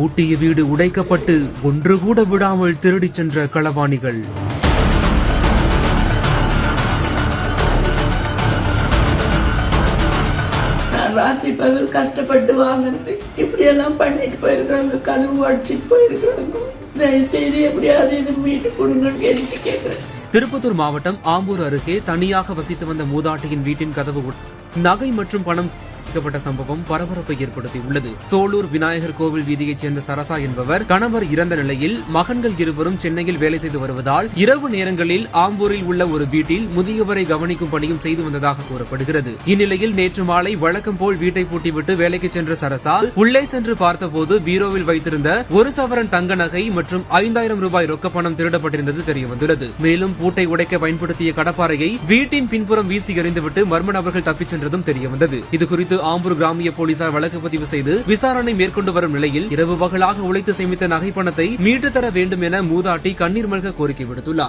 பூட்டிய வீடு உடைக்கப்பட்டு ஒன்று கூட விடாமல் திருடிச் சென்ற களவாணிகள். ராத்திரி பகல் கஷ்டப்பட்டு வாங்குறது இப்படி எல்லாம் பண்ணிட்டு போயிருக்காங்க. கதவு அடிச்சிட்டு போயிருக்காங்க. தயவு செய்து எப்படியாவது இது மீட்டு கொடுங்கன்னு கெஞ்சி கேட்கிறேன். திருப்பத்தூர் மாவட்டம் ஆம்பூர் அருகே தனியாக வசித்து வந்த மூதாட்டியின் வீட்டின் கதவு நகை மற்றும் பணம் சம்பவம் பரபரப்பை ஏற்படுத்தியுள்ளது. சோலூர் விநாயகர் கோவில் வீதியைச் சேர்ந்த சரசா என்பவர் கணவர் இறந்த நிலையில் மகன்கள் இருவரும் சென்னையில் வேலை செய்து வருவதால் இரவு நேரங்களில் ஆம்பூரில் உள்ள ஒரு வீட்டில் முதியவரை கவனிக்கும் பணியும் செய்து வந்ததாக கூறப்படுகிறது. இந்நிலையில் நேற்று மாலை வழக்கம் போல் வீட்டை பூட்டிவிட்டு வேலைக்கு சென்ற சரசா உள்ளே சென்று பார்த்தபோது பீரோவில் வைத்திருந்த 1 சவரன் தங்க நகை மற்றும் 5000 ரூபாய் ரொக்க பணம் திருடப்பட்டிருந்தது தெரியவந்துள்ளது. மேலும் பூட்டை உடைக்க பயன்படுத்திய கடப்பாறையை வீட்டின் பின்புறம் வீசி எறிந்துவிட்டு மர்ம நபர்கள் தப்பிச் சென்றதும் தெரியவந்தது. இதுகுறித்து ஆம்பூர் கிராமிய போலீசார் வழக்கு பதிவு செய்து விசாரணை மேற்கொண்டு வரும் நிலையில் இரவு பகலாக உழைத்து சேமித்த நகை பணத்தை மீட்டு தர வேண்டும் என மூதாட்டி கண்ணீர் மல்க கோரிக்கை விடுத்துள்ளார்.